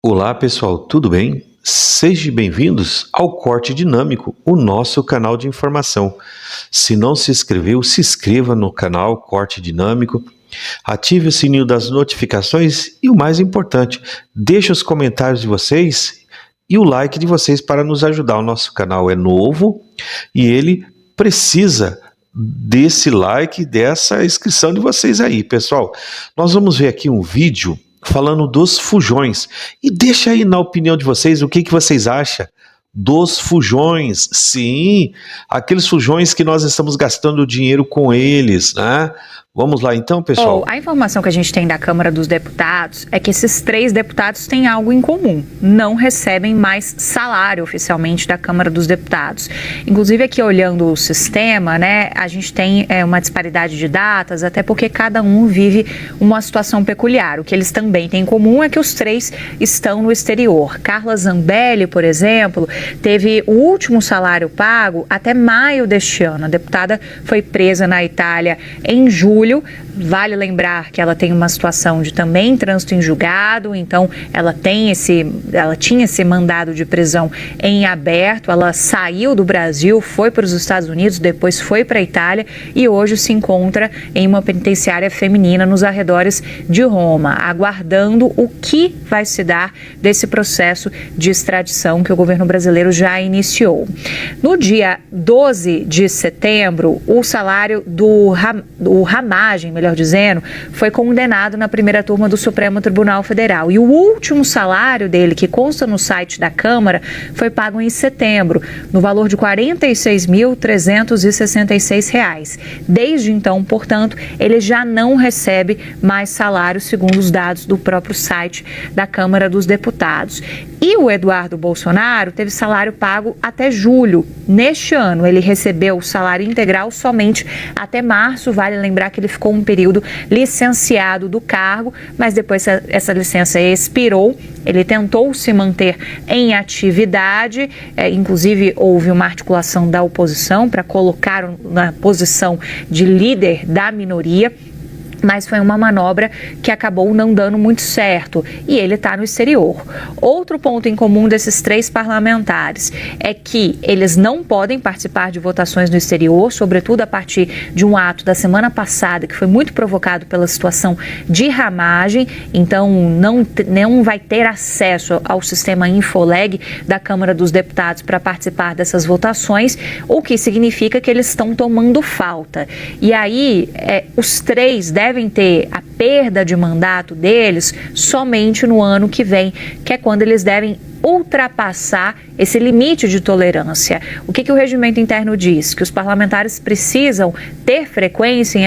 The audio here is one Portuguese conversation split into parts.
Olá pessoal, tudo bem? Sejam bem-vindos ao Corte Dinâmico, o nosso canal de informação. Se não se inscreveu, se inscreva no canal Corte Dinâmico, ative o sininho das notificações e o mais importante, deixe os comentários de vocês e o like de vocês para nos ajudar. O nosso canal é novo e ele precisa desse like, dessa inscrição de vocês aí, pessoal. Nós vamos ver aqui um vídeo falando dos fujões. E deixa aí na opinião de vocês o que vocês acham dos fujões. Sim, aqueles fujões que nós estamos gastando dinheiro com eles, né? Vamos lá então, pessoal. A informação que a gente tem da Câmara dos Deputados é que esses 3 deputados têm algo em comum. Não recebem mais salário oficialmente da Câmara dos Deputados. Inclusive aqui olhando o sistema, né, a gente tem uma disparidade de datas, até porque cada um vive uma situação peculiar. O que eles também têm em comum é que os 3 estão no exterior. Carla Zambelli, por exemplo, teve o último salário pago até maio deste ano. A deputada foi presa na Itália em julho. Vale lembrar que ela tem uma situação de também trânsito em julgado, então ela tinha esse mandado de prisão em aberto, ela saiu do Brasil, foi para os Estados Unidos, depois foi para a Itália e hoje se encontra em uma penitenciária feminina nos arredores de Roma, aguardando o que vai se dar desse processo de extradição que o governo brasileiro já iniciou. No dia 12 de setembro, o salário do Ramagem, melhor dizendo, foi condenado na primeira turma do Supremo Tribunal Federal. E o último salário dele, que consta no site da Câmara, foi pago em setembro, no valor de R$ 46.366. Desde então, portanto, ele já não recebe mais salário, segundo os dados do próprio site da Câmara dos Deputados. E o Eduardo Bolsonaro teve salário pago até julho. Neste ano, ele recebeu o salário integral somente até março. Vale lembrar que ele ficou um período licenciado do cargo, mas depois essa licença expirou. Ele tentou se manter em atividade, inclusive houve uma articulação da oposição para colocá-lo na posição de líder da minoria. Mas foi uma manobra que acabou não dando muito certo e ele está no exterior. Outro ponto em comum desses 3 parlamentares é que eles não podem participar de votações no exterior, sobretudo a partir de um ato da semana passada que foi muito provocado pela situação de ramagem, então não vai ter acesso ao sistema Infoleg da Câmara dos Deputados para participar dessas votações, o que significa que eles estão tomando falta. E aí, os 3 devem ter a perda de mandato deles somente no ano que vem, que é quando eles devem ultrapassar esse limite de tolerância. O que o regimento interno diz? Que os parlamentares precisam ter frequência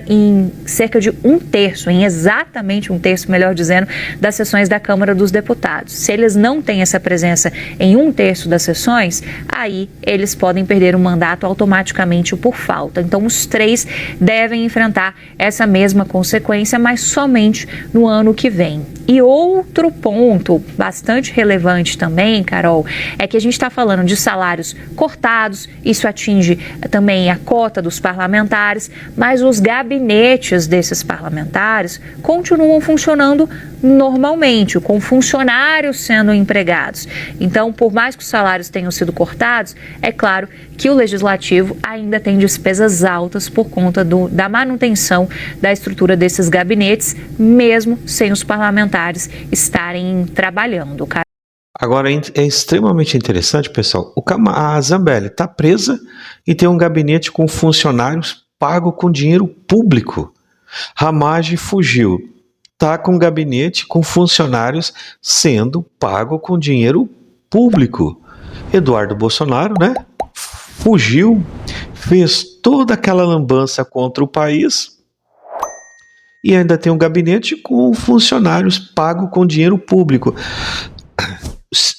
em cerca de 1/3, em exatamente 1/3, melhor dizendo, das sessões da Câmara dos Deputados. Se eles não têm essa presença em 1/3 das sessões, aí eles podem perder o mandato automaticamente por falta. Então, os 3 devem enfrentar essa mesma consequência, mas somente no ano que vem. E outro ponto bastante relevante também, Carol, é que a gente está falando de salários cortados, isso atinge também a cota dos parlamentares, mas os gabinetes desses parlamentares continuam funcionando normalmente, com funcionários sendo empregados. Então, por mais que os salários tenham sido cortados, é claro que o Legislativo ainda tem despesas altas por conta da manutenção da estrutura desses gabinetes, mesmo sem os parlamentares estarem trabalhando. Agora é extremamente interessante, pessoal, a Zambelli está presa e tem um gabinete com funcionários pago com dinheiro público. Ramagem fugiu, está com um gabinete com funcionários sendo pago com dinheiro público. Eduardo Bolsonaro, né, fugiu, fez toda aquela lambança contra o país e ainda tem um gabinete com funcionários pago com dinheiro público.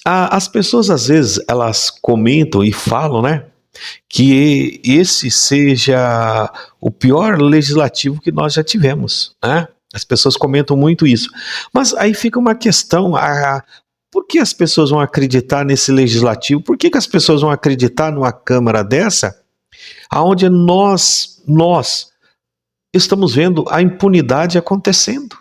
As pessoas às vezes elas comentam e falam, né, que esse seja o pior legislativo que nós já tivemos, né? As pessoas comentam muito isso. Mas aí fica uma questão, por que as pessoas vão acreditar nesse legislativo? Por que as pessoas vão acreditar numa Câmara dessa, onde nós estamos vendo a impunidade acontecendo?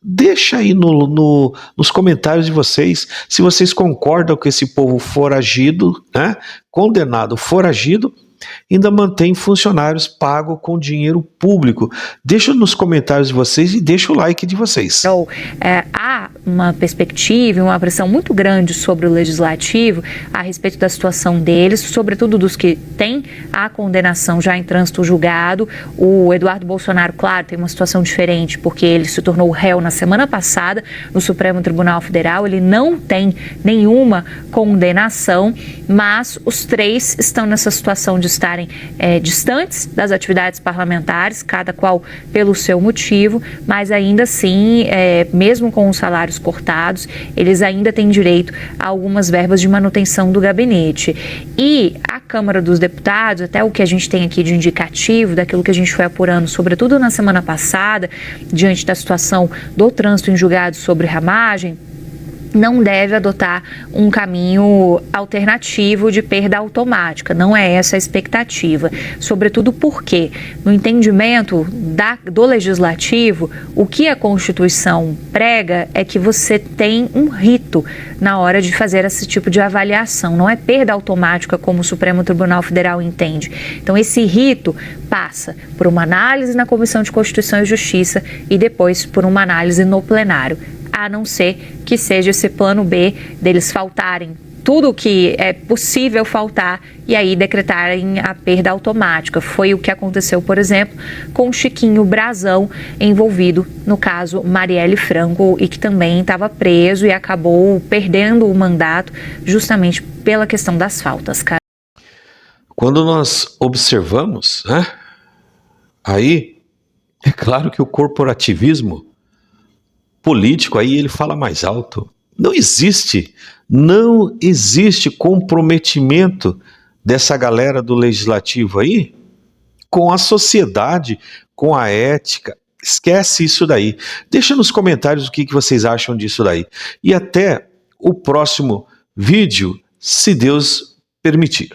Deixa aí nos comentários de vocês se vocês concordam que esse povo foragido, né, condenado foragido, ainda mantém funcionários pagos com dinheiro público. Deixa nos comentários de vocês e deixa o like de vocês. Então, há uma perspectiva e uma pressão muito grande sobre o legislativo a respeito da situação deles, sobretudo dos que têm a condenação já em trânsito julgado. O Eduardo Bolsonaro, claro, tem uma situação diferente, porque ele se tornou réu na semana passada no Supremo Tribunal Federal, ele não tem nenhuma condenação, mas os três estão nessa situação de estarem distantes das atividades parlamentares, cada qual pelo seu motivo, mas ainda assim, mesmo com os salários cortados, eles ainda têm direito a algumas verbas de manutenção do gabinete. E a Câmara dos Deputados, até o que a gente tem aqui de indicativo, daquilo que a gente foi apurando, sobretudo na semana passada, diante da situação do trânsito em julgado sobre ramagem, não deve adotar um caminho alternativo de perda automática. Não é essa a expectativa. Sobretudo porque, no entendimento do legislativo, o que a Constituição prega é que você tem um rito na hora de fazer esse tipo de avaliação. Não é perda automática como o Supremo Tribunal Federal entende. Então, esse rito passa por uma análise na Comissão de Constituição e Justiça e depois por uma análise no plenário, a não ser que seja esse plano B deles faltarem tudo o que é possível faltar e aí decretarem a perda automática. Foi o que aconteceu, por exemplo, com Chiquinho Brazão, envolvido no caso Marielle Franco, e que também estava preso e acabou perdendo o mandato justamente pela questão das faltas, cara. Quando nós observamos, né, aí é claro que o corporativismo político aí ele fala mais alto. Não existe comprometimento dessa galera do legislativo aí com a sociedade, com a ética. Esquece isso daí. Deixa nos comentários o que vocês acham disso daí. E até o próximo vídeo, se Deus permitir.